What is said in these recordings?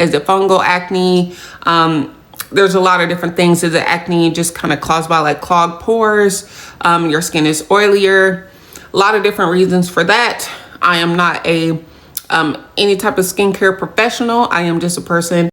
Is it fungal acne? There's a lot of different things. Is it acne just kind of caused by like clogged pores? Your skin is oilier. A lot of different reasons for that. I am not a any type of skincare professional. I am just a person.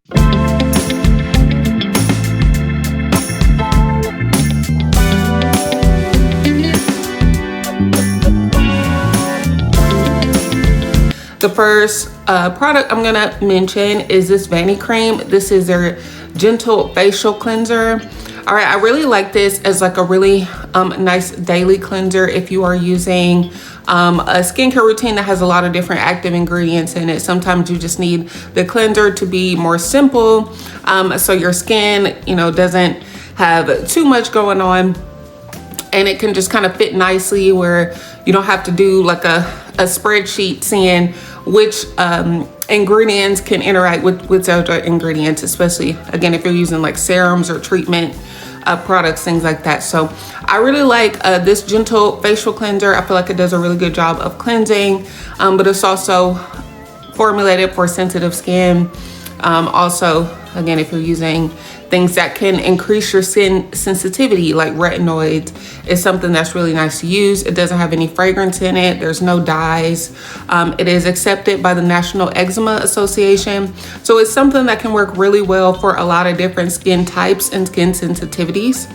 The first product I'm gonna mention is this Vanity Cream. This is their Gentle Facial Cleanser. All right, I really like this as like a really nice daily cleanser if you are using a skincare routine that has a lot of different active ingredients in it. Sometimes you just need the cleanser to be more simple, so your skin, you know, doesn't have too much going on, and it can just kind of fit nicely where you don't have to do like a spreadsheet seeing which ingredients can interact with other ingredients, especially again if you're using like serums or treatment products, things like that. So I really like this Gentle Facial Cleanser. I feel like it does a really good job of cleansing, but it's also formulated for sensitive skin. Also, again, if you're using things that can increase your skin sensitivity, like retinoids, is something that's really nice to use. It doesn't have any fragrance in it. There's no dyes. It is accepted by the National Eczema Association. So it's something that can work really well for a lot of different skin types and skin sensitivities.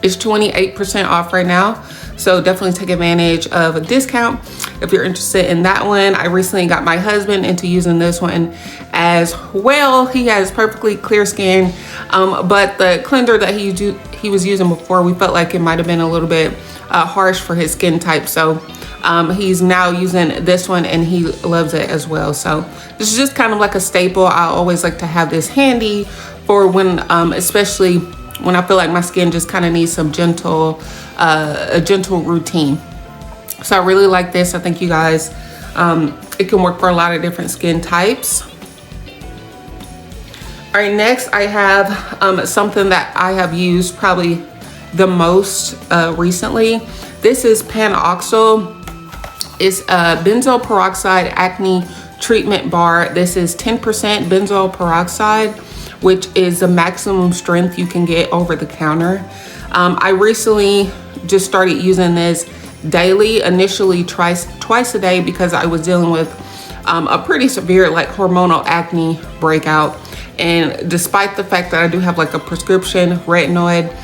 It's 28% off right now, so definitely take advantage of a discount if you're interested in that one. I recently got my husband into using this one as well. He has perfectly clear skin, but the cleanser that he was using before, we felt like it might have been a little bit harsh for his skin type. So he's now using this one and he loves it as well. So this is just kind of like a staple. I always like to have this handy for when, especially when I feel like my skin just kind of needs some a gentle routine. So I really like this. I think you guys, it can work for a lot of different skin types. All right, next I have something that I have used probably the most recently. This is Panoxyl. It's a benzoyl peroxide acne treatment bar. This is 10% benzoyl peroxide, which is the maximum strength you can get over the counter. I recently just started using this daily, initially twice a day, because I was dealing with a pretty severe like hormonal acne breakout. And despite the fact that I do have like a prescription retinoid,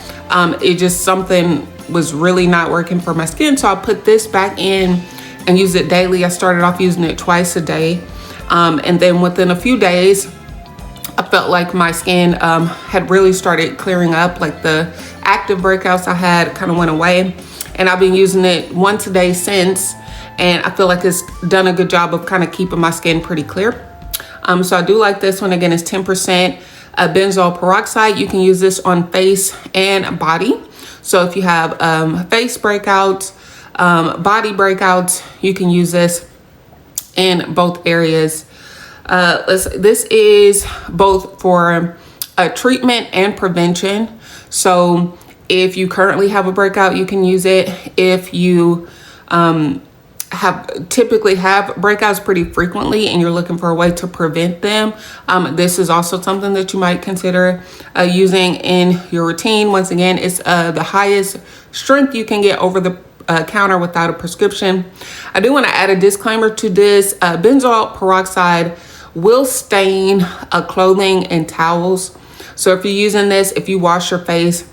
it just something was really not working for my skin. So I put this back in and use it daily. I started off using it twice a day. And then within a few days, I felt like my skin had really started clearing up, like the active breakouts I had kind of went away. And I've been using it once a day since, and I feel like it's done a good job of kind of keeping my skin pretty clear. So I do like this one. Again, it's 10% benzoyl peroxide. You can use this on face and body. So if you have face breakouts, body breakouts, you can use this in both areas. This is both for treatment and prevention. So if you currently have a breakout, you can use it. If you typically have breakouts pretty frequently and you're looking for a way to prevent them, this is also something that you might consider using in your routine. Once again, it's the highest strength you can get over the counter without a prescription. I do want to add a disclaimer to this. Benzoyl peroxide will stain clothing and towels. So if you're using this, if you wash your face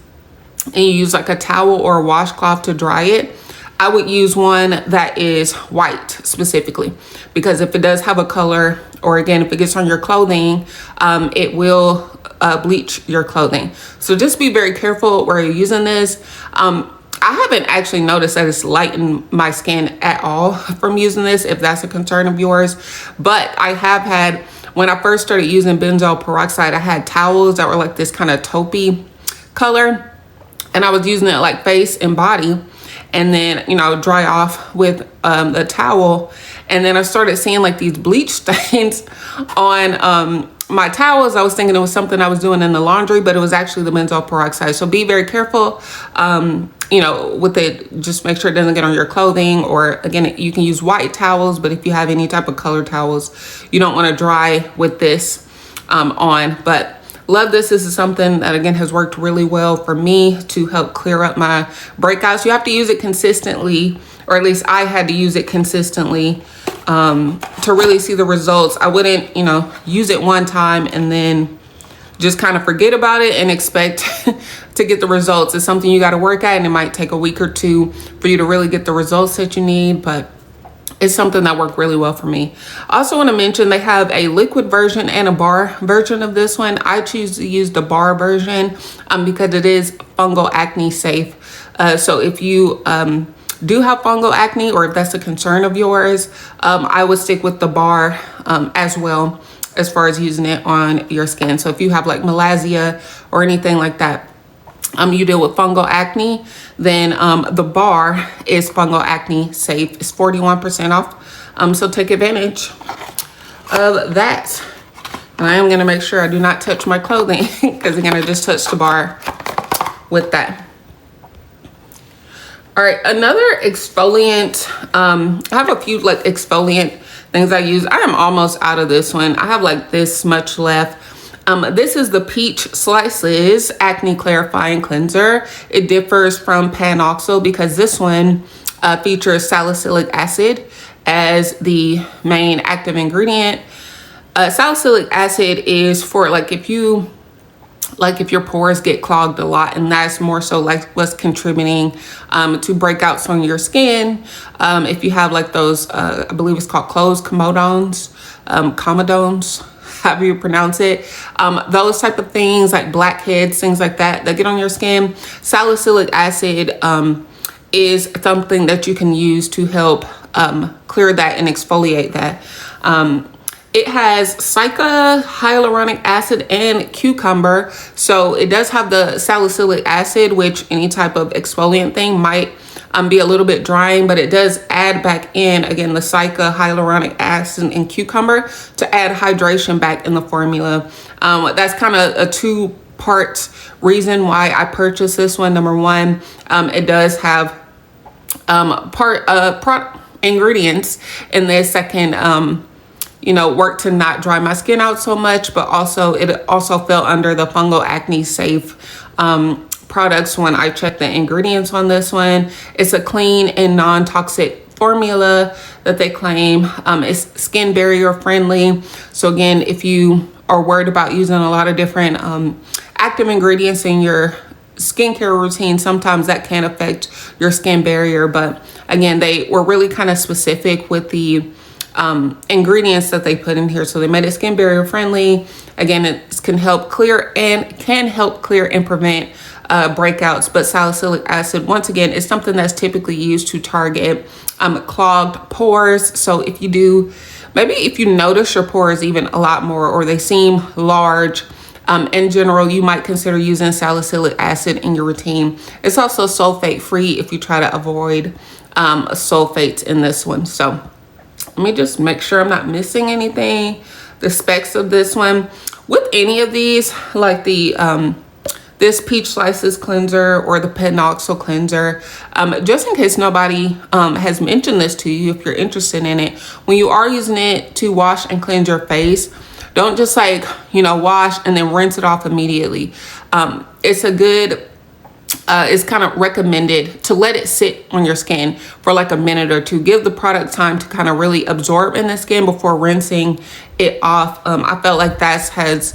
and you use like a towel or a washcloth to dry it, I would use one that is white specifically, because if it does have a color, or again, if it gets on your clothing, it will bleach your clothing. So just be very careful where you're using this. I haven't actually noticed that it's lightened my skin at all from using this, if that's a concern of yours. But I have had, when I first started using benzoyl peroxide, I had towels that were like this kind of taupey color, and I was using it like face and body, and then, you know, dry off with the towel. And then I started seeing like these bleach stains on my towels. I was thinking it was something I was doing in the laundry, but it was actually the benzoyl peroxide. So be very careful, you know, with it. Just make sure it doesn't get on your clothing, or again, you can use white towels, but if you have any type of colored towels, you don't want to dry with this. on. But love this. This is something that again has worked really well for me to help clear up my breakouts. You have to use it consistently, or at least I had to use it consistently to really see the results. I wouldn't, use it one time and then just kind of forget about it and expect to get the results. It's something you got to work at, and it might take a week or two for you to really get the results that you need, but it's something that worked really well for me. I also want to mention they have a liquid version and a bar version of this one. I choose to use the bar version because it is fungal acne safe. So if you do have fungal acne, or if that's a concern of yours, I would stick with the bar as well as far as using it on your skin. So if you have like melasma or anything like that, you deal with fungal acne, then the bar is fungal acne safe. It's 41% off. So take advantage of that. And I am gonna make sure I do not touch my clothing because I'm gonna just touch the bar with that. All right, another exfoliant. I have a few like exfoliant things I use. I am almost out of this one. I have like this much left. This is the Peach Slices Acne Clarifying Cleanser. It differs from Panoxyl because this one features salicylic acid as the main active ingredient. Salicylic acid is for like if your pores get clogged a lot, and that's more so like what's contributing to breakouts on your skin. If you have like those, I believe it's called closed comedones, however you pronounce it, those type of things like blackheads, things like that get on your skin. Salicylic acid is something that you can use to help clear that and exfoliate that. It has cica, hyaluronic acid, and cucumber. So it does have the salicylic acid, which any type of exfoliant thing might be a little bit drying, but it does add back in, again, the cica, hyaluronic acid, and cucumber to add hydration back in the formula. That's kind of a two-part reason why I purchased this one. Number one, it does have product ingredients in the second, work to not dry my skin out so much, but also it also fell under the fungal acne safe products when I checked the ingredients on this one. It's a clean and non-toxic formula that they claim. It's skin barrier friendly. So again, if you are worried about using a lot of different active ingredients in your skincare routine, sometimes that can affect your skin barrier. But again, they were really kind of specific with the ingredients that they put in here. So they made it skin barrier friendly. Again, it can help clear and prevent breakouts. But salicylic acid, once again, is something that's typically used to target clogged pores. So if you notice your pores even a lot more, or they seem large, in general, you might consider using salicylic acid in your routine. It's also sulfate free if you try to avoid sulfates in this one. So let me just make sure I'm not missing anything. The specs of this one, with any of these, like the this Peach Slices cleanser or the Panoxyl cleanser, just in case nobody has mentioned this to you, if you're interested in it, when you are using it to wash and cleanse your face, don't just wash and then rinse it off immediately. It's kind of recommended to let it sit on your skin for like a minute or two. Give the product time to kind of really absorb in the skin before rinsing it off. I felt like that has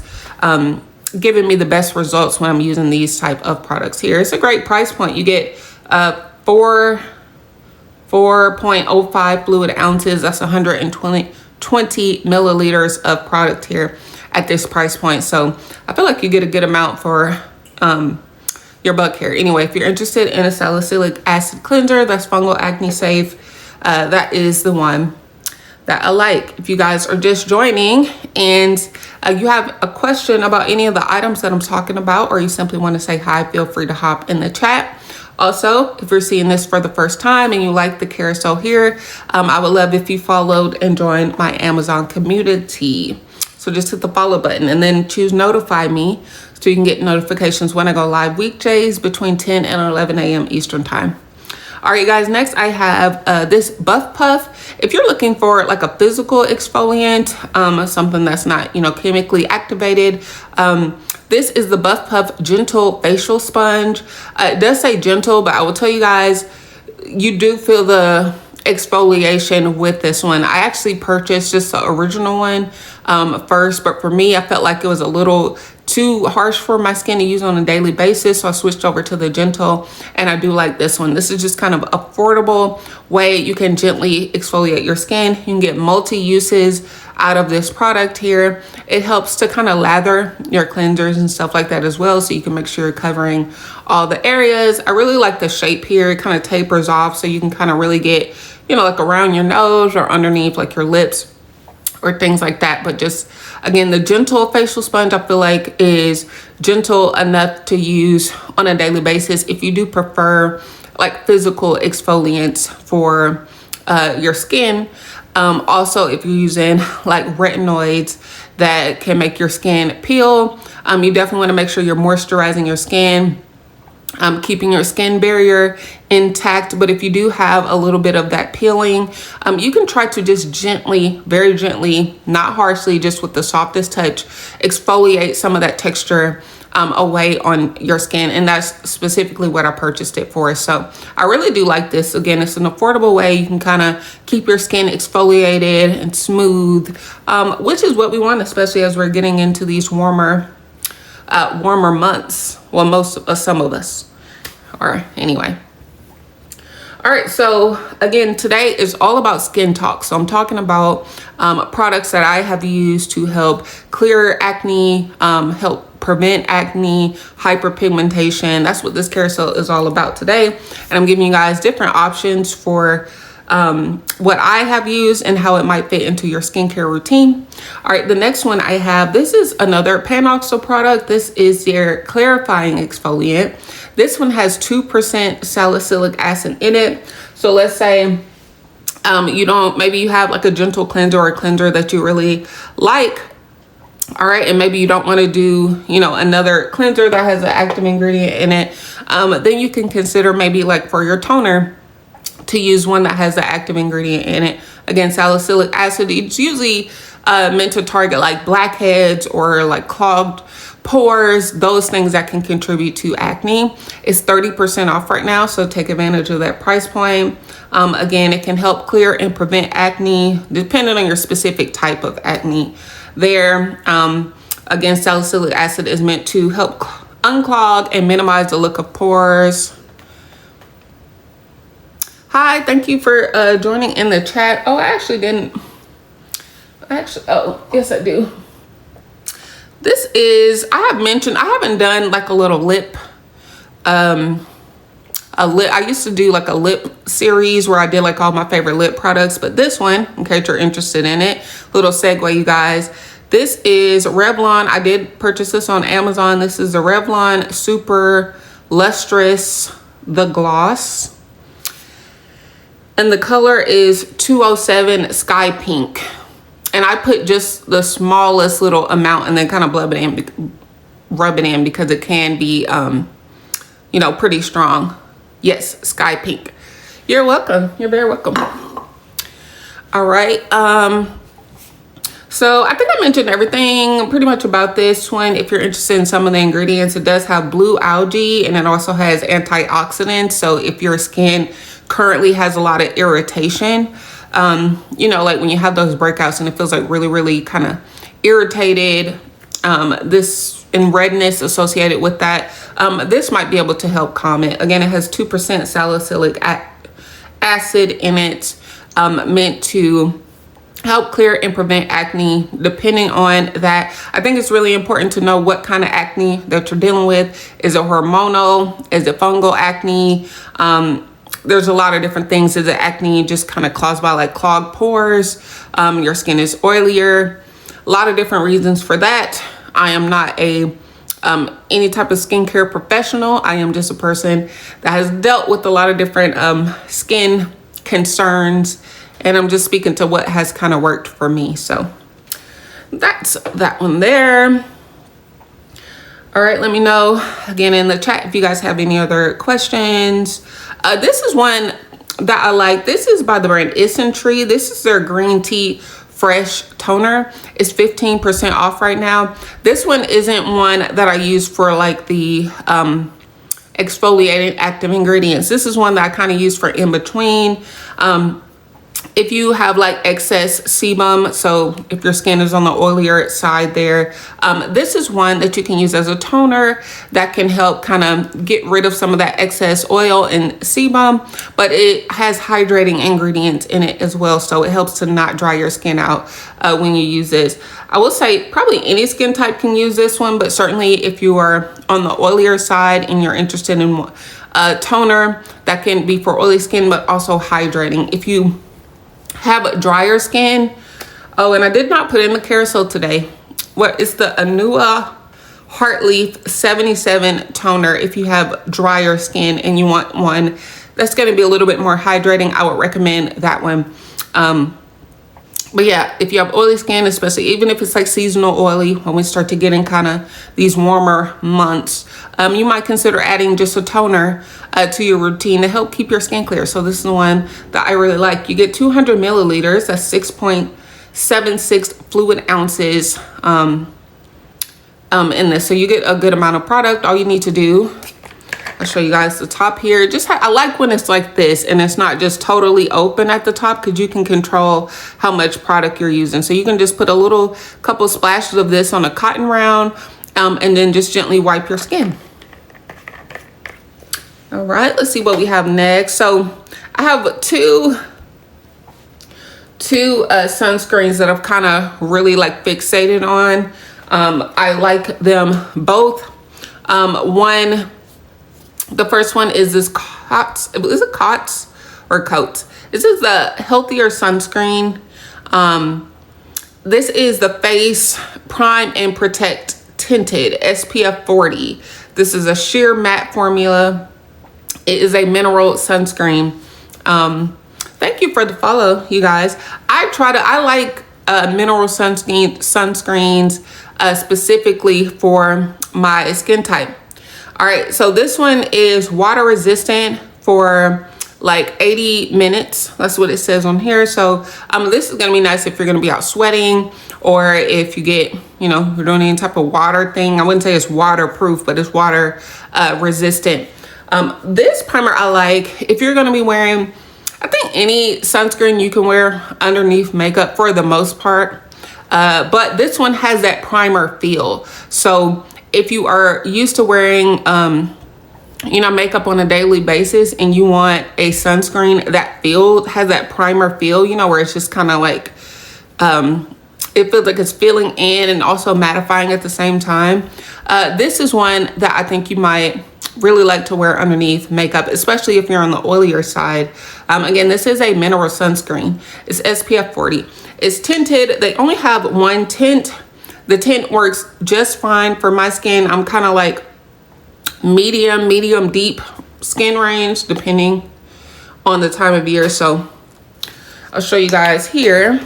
given me the best results when I'm using these type of products here. It's a great price point. You get 4.05 fluid ounces. That's 120 milliliters of product here at this price point. So I feel like you get a good amount for your buck here. Anyway, if you're interested in a salicylic acid cleanser that's fungal acne safe, that is the one that I like. If you guys are just joining and you have a question about any of the items that I'm talking about, or you simply want to say hi, feel free to hop in the chat. Also, if you're seeing this for the first time and you like the carousel here, I would love if you followed and joined my Amazon community. So just hit the follow button and then choose notify me so you can get notifications when I go live weekdays between 10 and 11 a.m. Eastern time. All right, guys, next I have this Buff Puff. If you're looking for like a physical exfoliant, something that's not, you know, chemically activated, this is the Buff Puff Gentle Facial Sponge. It does say gentle, but I will tell you guys, you do feel the exfoliation with this one. I actually purchased just the original one first, but for me, I felt like it was a little too harsh for my skin to use on a daily basis, so I switched over to the gentle, and I do like this one. This is just kind of affordable way you can gently exfoliate your skin. You can get multi-uses out of this product here. It helps to kind of lather your cleansers and stuff like that as well, so you can make sure you're covering all the areas. I really like the shape here. It kind of tapers off, so you can kind of really get, you know, like around your nose or underneath like your lips or things like that. But just again, the gentle facial sponge, I feel like is gentle enough to use on a daily basis if you do prefer like physical exfoliants for your skin. Also, if you're using like retinoids that can make your skin peel, you definitely want to make sure you're moisturizing your skin, keeping your skin barrier intact. But if you do have a little bit of that peeling, you can try to just gently, very gently, not harshly, just with the softest touch, exfoliate some of that texture away on your skin. And that's specifically what I purchased it for. So I really do like this. Again, it's an affordable way you can kind of keep your skin exfoliated and smooth, which is what we want, especially as we're getting into these warmer months. Well, some of us are anyway. All right, so again, today is all about skin talk. So I'm talking about products that I have used to help clear acne, help prevent acne, hyperpigmentation. That's what this carousel is all about today. And I'm giving you guys different options for what I have used and how it might fit into your skincare routine. All right, the next one I have, this is another Panoxyl product. This is their Clarifying Exfoliant. This one has 2% salicylic acid in it. So let's say maybe you have like a gentle cleanser or a cleanser that you really like. All right, and maybe you don't want to do, another cleanser that has an active ingredient in it. Then you can consider maybe like for your toner to use one that has the active ingredient in it. Again, salicylic acid, it's usually meant to target like blackheads or like clogged pores, those things that can contribute to acne. It's 30% off right now, so take advantage of that price point. Again, it can help clear and prevent acne depending on your specific type of acne there. Again, salicylic acid is meant to help unclog and minimize the look of pores. Hi, thank you for joining in the chat. Oh, I yes, I do. This is, I haven't done like a little lip, I used to do like a lip series where I did like all my favorite lip products, but this one, in case you're interested in it, little segue, you guys. This is Revlon. I did purchase this on Amazon. This is the Revlon Super Lustrous, the gloss. And the color is 207 Sky Pink. And I put just the smallest little amount and then kind of rub it in because it can be, pretty strong. Yes, Sky Pink. You're welcome. You're very welcome. All right. So I think I mentioned everything pretty much about this one. If you're interested in some of the ingredients, it does have blue algae and it also has antioxidants. So if your skin currently has a lot of irritation, like when you have those breakouts and it feels like really, really kind of irritated, this and redness associated with that, this might be able to help calm it. Again, it has 2% salicylic acid in it, meant to help clear and prevent acne. Depending on that, I think it's really important to know what kind of acne that you're dealing with. Is it hormonal? Is it fungal acne? There's a lot of different things. Is it acne just kind of caused by like clogged pores? Your skin is oilier. A lot of different reasons for that. I am not any type of skincare professional. I am just a person that has dealt with a lot of different skin concerns, and I'm just speaking to what has kind of worked for me. So that's that one there. All right, let me know again in the chat if you guys have any other questions. This is one that I like. This is by the brand Tree. This is their green tea fresh toner. It's 15% off right now. This one isn't one that I use for like the exfoliating active ingredients. This is one that I kind of use for in between. If you have like excess sebum, so if your skin is on the oilier side there, this is one that you can use as a toner that can help kind of get rid of some of that excess oil and sebum, but it has hydrating ingredients in it as well, so it helps to not dry your skin out when you use this. I will say probably any skin type can use this one, but certainly if you are on the oilier side and you're interested in a toner that can be for oily skin but also hydrating. If you have drier skin, oh, and I did not put in the carousel today, what is the Anua Heartleaf 77 toner. If you have drier skin and you want one that's going to be a little bit more hydrating, I would recommend that one. But yeah, if you have oily skin, especially even if it's like seasonal oily, when we start to get in kind of these warmer months, you might consider adding just a toner to your routine to help keep your skin clear. So this is the one that I really like. You get 200 milliliters, that's 6.76 fluid ounces in this. So you get a good amount of product. All you need to do, I'll show you guys the top here. I like when it's like this and it's not just totally open at the top, because you can control how much product you're using. So you can just put a couple splashes of this on a cotton round and then just gently wipe your skin. All right, let's see what we have next. So I have two sunscreens that I've kind of really like fixated on. I like them both. The first one is this Cots. Is it Cots or Coats? This is the healthier sunscreen. This is the Face Prime and Protect Tinted SPF 40. This is a sheer matte formula. It is a mineral sunscreen. Thank you for the follow, you guys. I like mineral sunscreens specifically for my skin type. All right, so this one is water resistant for like 80 minutes. That's what it says on here. So this is gonna be nice if you're gonna be out sweating, or if you get, you're doing any type of water thing. I wouldn't say it's waterproof, but it's water resistant. This primer I like if you're gonna be wearing, I think any sunscreen you can wear underneath makeup for the most part. But this one has that primer feel. So if you are used to wearing, makeup on a daily basis and you want a sunscreen that has that primer feel, where it's just kind of like, it feels like it's filling in and also mattifying at the same time. This is one that I think you might really like to wear underneath makeup, especially if you're on the oilier side. Again, this is a mineral sunscreen. It's SPF 40. It's tinted. They only have one tint. The tint works just fine for my skin. I'm kind of like medium deep skin range, depending on the time of year. So I'll show you guys here.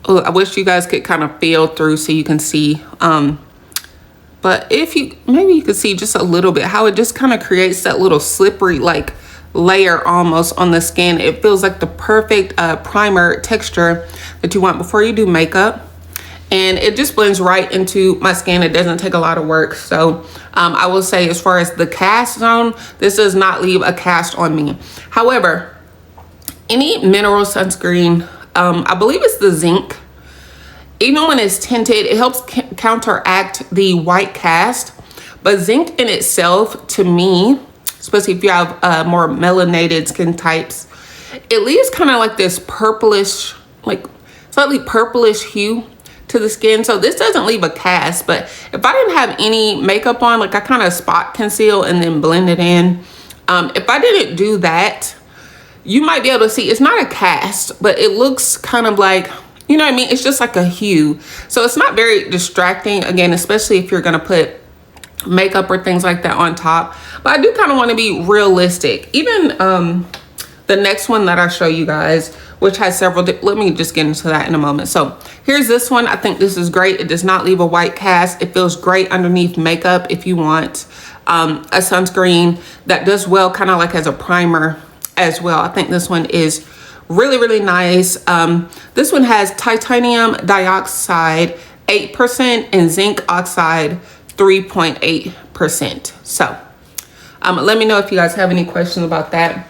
Oh, I wish you guys could kind of feel through so you can see. But maybe you could see just a little bit how it just kind of creates that little slippery like layer almost on the skin. It feels like the perfect primer texture that you want before you do makeup, and it just blends right into my skin. It doesn't take a lot of work. So I will say, as far as the cast zone, this does not leave a cast on me. However, any mineral sunscreen, I believe it's the zinc, even when it's tinted, it helps counteract the white cast. But zinc in itself, to me, especially if you have more melanated skin types, it leaves kind of like this purplish, like slightly purplish hue to the skin. So this doesn't leave a cast, but if I didn't have any makeup on, like I kind of spot conceal and then blend it in. If I didn't do that, you might be able to see it's not a cast, but it looks kind of like, you know what I mean? It's just like a hue. So it's not very distracting, again, especially if you're gonna put makeup or things like that on top. But I do kind of want to be realistic. Even the next one that I show you guys, which has several, let me just get into that in a moment. So here's this one. I think this is great. It does not leave a white cast. It feels great underneath makeup if you want a sunscreen that does well, kind of like as a primer as well. I think this one is really, really nice. This one has titanium dioxide 8% and zinc oxide 3.8%. So let me know if you guys have any questions about that.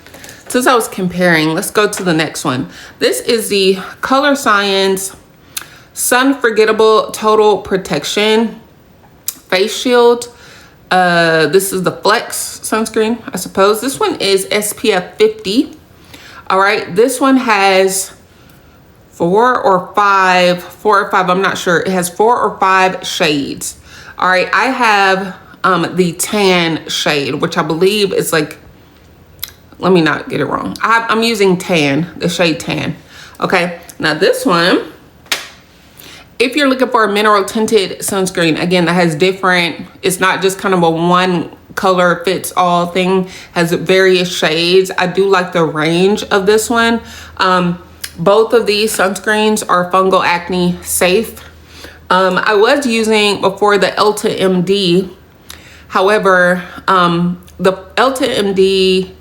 Since I was comparing, let's go to the next one. This is the Color Science Sun Forgettable Total Protection Face Shield. This is the Flex sunscreen, I suppose. This one is SPF 50. All right, this one has four or five, I'm not sure. It has 4 or 5 shades. All right, I have the tan shade, which I believe is like, let me not get it wrong. I'm using tan, the shade tan. Okay, now this one, if you're looking for a mineral tinted sunscreen, again, that has different, it's not just kind of a one color fits all thing, has various shades. I do like the range of this one. Both of these sunscreens are fungal acne safe. I was using before the Elta MD. However, the Elta MD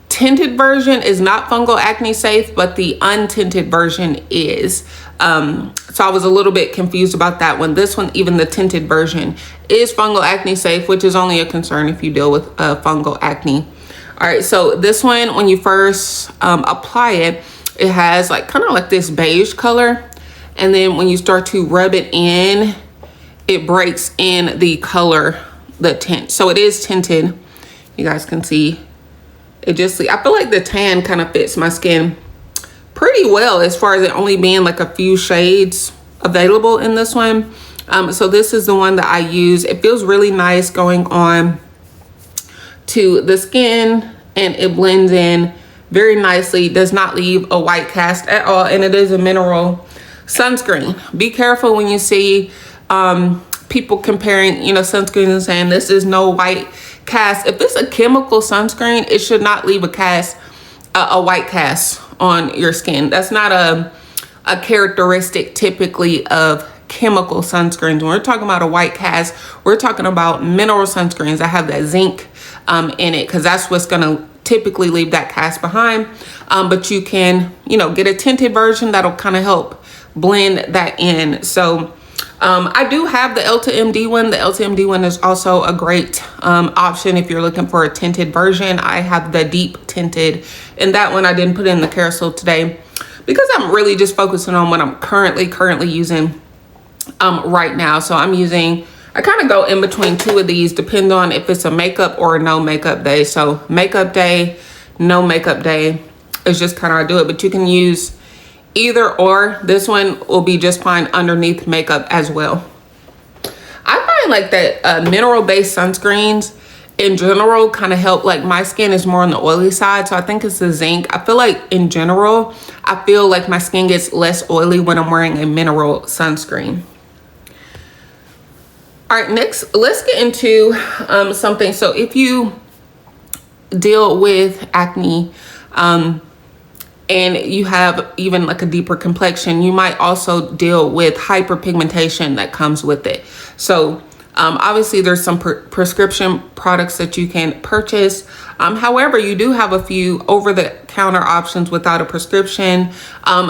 tinted version is not fungal acne safe, but the untinted version is. So I was a little bit confused about that one. This one, even the tinted version, is fungal acne safe, which is only a concern if you deal with fungal acne. All right, so this one, when you first apply it, it has like kind of like this beige color. And then when you start to rub it in, it breaks in the color, the tint. So it is tinted. You guys can see it just, I feel like the tan kind of fits my skin pretty well as far as it only being like a few shades available in this one. So this is the one that I use. It feels really nice going on to the skin and it blends in very nicely. Does not leave a white cast at all. And it is a mineral sunscreen. Be careful when you see people comparing, sunscreens and saying this is no white cast. If it's a chemical sunscreen, it should not leave a white cast on your skin. That's not a characteristic typically of chemical sunscreens. When we're talking about a white cast, we're talking about mineral sunscreens that have that zinc in it, because that's what's going to typically leave that cast behind. But you can, get a tinted version that'll kind of help blend that in. So I do have the Elta MD one. The Elta MD one is also a great option if you're looking for a tinted version. I have the deep tinted, and that one I didn't put in the carousel today because I'm really just focusing on what I'm currently using right now. So I kind of go in between two of these, depending on if it's a makeup or a no makeup day. So makeup day, no makeup day is just kind of how I do it, but you can use either or. This one will be just fine underneath makeup as well. I find like that mineral based sunscreens in general kind of help, like my skin is more on the oily side, so I think it's the zinc. I feel like in general, I feel like my skin gets less oily when I'm wearing a mineral sunscreen. All right, next, let's get into something. So if you deal with acne, and you have even like a deeper complexion, you might also deal with hyperpigmentation that comes with it. So obviously there's some prescription products that you can purchase. However, you do have a few over-the-counter options without a prescription.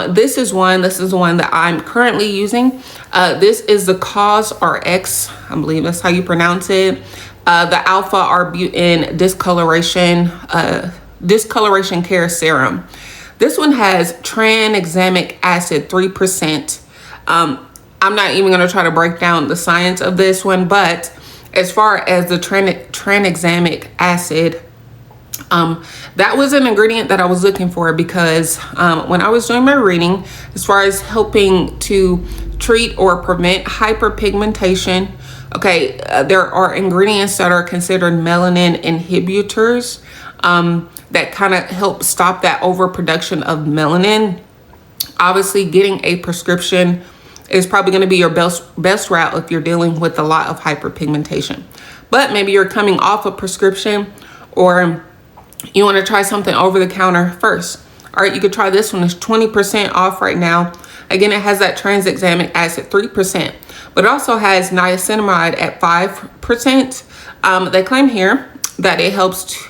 This is the one that I'm currently using. This is the Cause RX, I believe that's how you pronounce it. The Alpha Arbutin Discoloration Care Serum. This one has tranexamic acid 3%. I'm not even going to try to break down the science of this one, but as far as the tranexamic acid, that was an ingredient that I was looking for because when I was doing my reading, as far as helping to treat or prevent hyperpigmentation, okay, there are ingredients that are considered melanin inhibitors that kind of help stop that overproduction of melanin. Obviously, getting a prescription is probably going to be your best route if you're dealing with a lot of hyperpigmentation. But maybe you're coming off a prescription or you want to try something over the counter first. All right, you could try this one. It's 20% off right now. Again, it has that tranexamic acid 3%, but it also has niacinamide at 5%. They claim here that it helps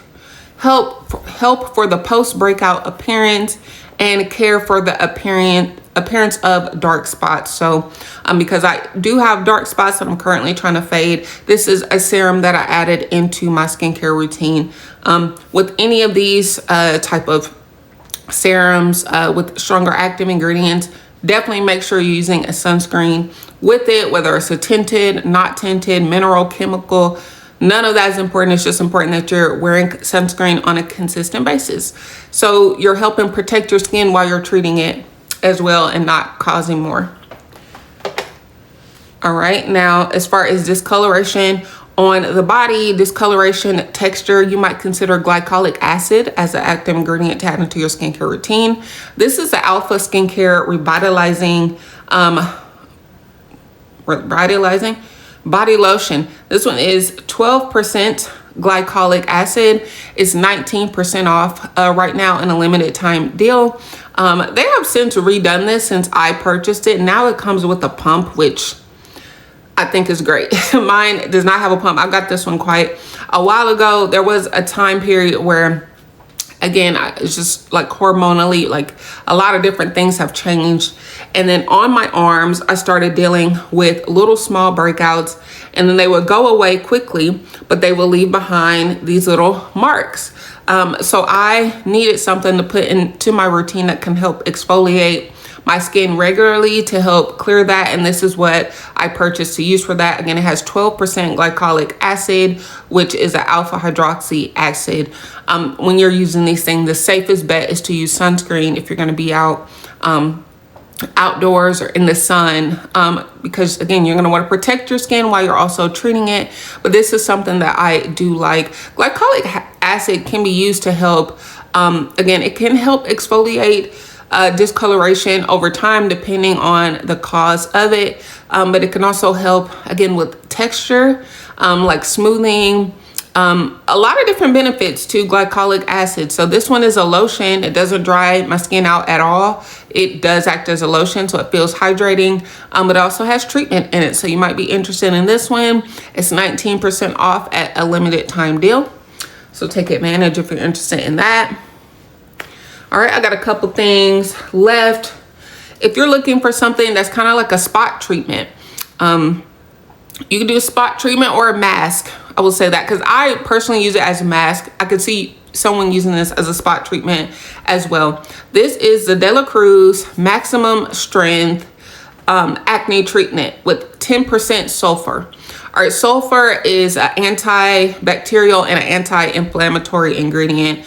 help for the post-breakout appearance and care for the appearance of dark spots. So because I do have dark spots that I'm currently trying to fade, this is a serum that I added into my skincare routine. With any of these type of serums with stronger active ingredients, definitely make sure you're using a sunscreen with it, whether it's a tinted, not tinted, mineral, chemical. None of that is important. It's just important that you're wearing sunscreen on a consistent basis. So you're helping protect your skin while you're treating it as well and not causing more. All right, now as far as discoloration on the body, discoloration texture, you might consider glycolic acid as an active ingredient to add into your skincare routine. This is the Alpha Skincare Revitalizing Body Lotion. This one is 12% glycolic acid. It's 19% off right now in a limited time deal. They have since redone this since I purchased it. Now it comes with a pump, which I think is great. Mine does not have a pump. I got this one quite a while ago. There was a time period where, again, it's just like hormonally, like a lot of different things have changed. And then on my arms, I started dealing with little small breakouts, and then they would go away quickly, but they will leave behind these little marks. So I needed something to put into my routine that can help exfoliate my skin regularly to help clear that. And this is what I purchased to use for that. Again, it has 12% glycolic acid, which is an alpha hydroxy acid. When you're using these things, the safest bet is to use sunscreen if you're going to be out outdoors or in the sun, because again, you're going to want to protect your skin while you're also treating it. But this is something that I do like. Glycolic acid can be used to help, again, it can help exfoliate discoloration over time depending on the cause of it, but it can also help again with texture, like smoothing, a lot of different benefits to glycolic acid. So this one is a lotion. It doesn't dry my skin out at all. It does act as a lotion, so it feels hydrating, but it also has treatment in it, so you might be interested in this one. It's 19% off at a limited time deal, so take advantage if you're interested in that. All right, I got a couple things left. If you're looking for something that's kind of like a spot treatment, you can do a spot treatment or a mask. I will say that because I personally use it as a mask. I could see someone using this as a spot treatment as well. This is the Cruz Maximum Strength Acne Treatment with 10% sulfur. All right, sulfur is an antibacterial and an anti-inflammatory ingredient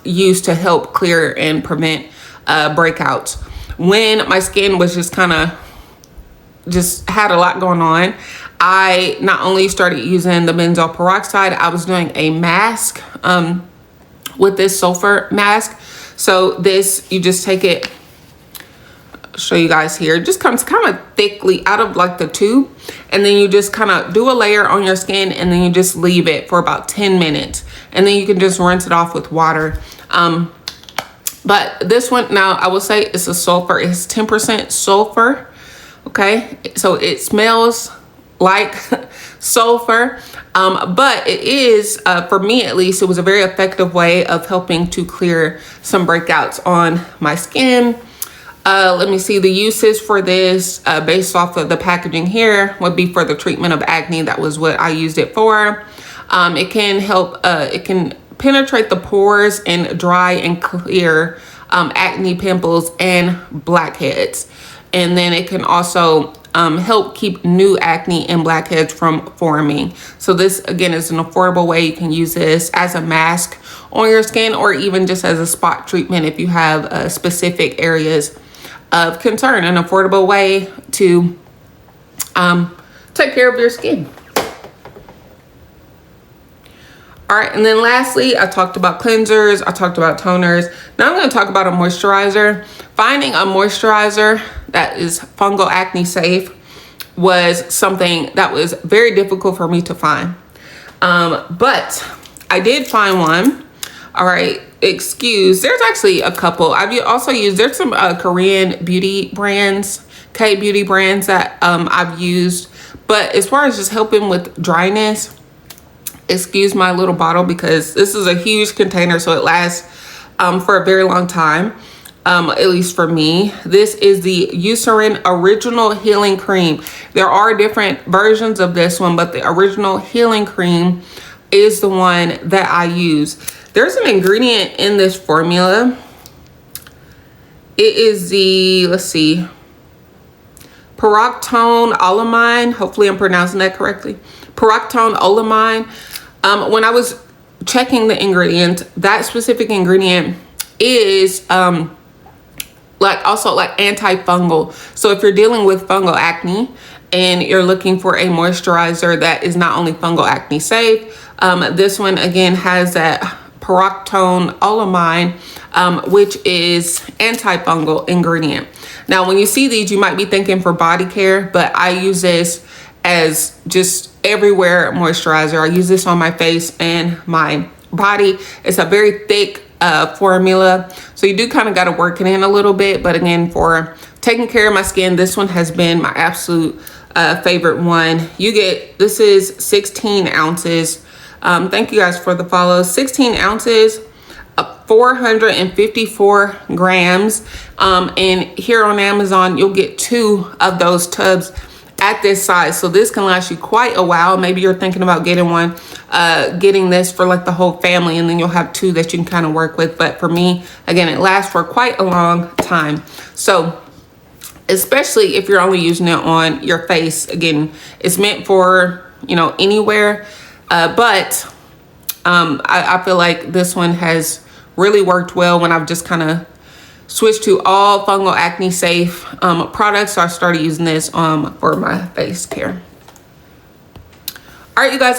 used to help clear and prevent breakouts. When my skin was just had a lot going on, I not only started using the benzoyl peroxide, I was doing a mask with this sulfur mask. So this, you just take it, I'll show you guys here. It just comes kind of thickly out of like the tube, and then you just kind of do a layer on your skin, and then you just leave it for about 10 minutes, and then you can just rinse it off with water. But this one, now I will say it's a sulfur. It's 10% sulfur. Okay, so it smells like sulfur, but it is, for me at least, it was a very effective way of helping to clear some breakouts on my skin. Let me see, the uses for this based off of the packaging here would be for the treatment of acne. That was what I used it for. It can help, it can penetrate the pores and dry and clear acne, pimples, and blackheads. And then it can also help keep new acne and blackheads from forming. So this, again, is an affordable way. You can use this as a mask on your skin, or even just as a spot treatment if you have specific areas of concern. An affordable way to take care of your skin. All right, and then lastly, I talked about cleansers, I talked about toners. Now I'm going to talk about a moisturizer. Finding a moisturizer that is fungal acne safe was something that was very difficult for me to find. But I did find one. All right, excuse, there's actually a couple. I've also used, there's some Korean beauty brands, K-beauty brands that I've used. But as far as just helping with dryness, excuse my little bottle because this is a huge container, so it lasts for a very long time, at least for me. This is the Eucerin Original Healing Cream. There are different versions of this one, but the Original Healing Cream is the one that I use. There's an ingredient in this formula. It is the, let's see, Pyroxone olamine. Hopefully I'm pronouncing that correctly. Pyroxone olamine. When I was checking the ingredient, that specific ingredient is like also like antifungal. So if you're dealing with fungal acne and you're looking for a moisturizer that is not only fungal acne safe, this one again has that Pyroxone olamine, which is antifungal ingredient. Now, when you see these, you might be thinking for body care, but I use this as just everywhere moisturizer. I use this on my face and my body. It's a very thick formula, so you do kind of got to work it in a little bit. But again, for taking care of my skin, this one has been my absolute favorite one. You get, this is 16 ounces. Thank you guys for the follow. 16 ounces, 454 grams. And here on Amazon, you'll get 2 of those tubs at this size. So this can last you quite a while. Maybe you're thinking about getting one, getting this for like the whole family, and then you'll have 2 that you can kind of work with. But for me, again, it lasts for quite a long time. So especially if you're only using it on your face, again, it's meant for, you know, anywhere. But I feel like this one has really worked well when I've just kind of switched to all fungal acne safe products. So I started using this for my face care. All right, you guys,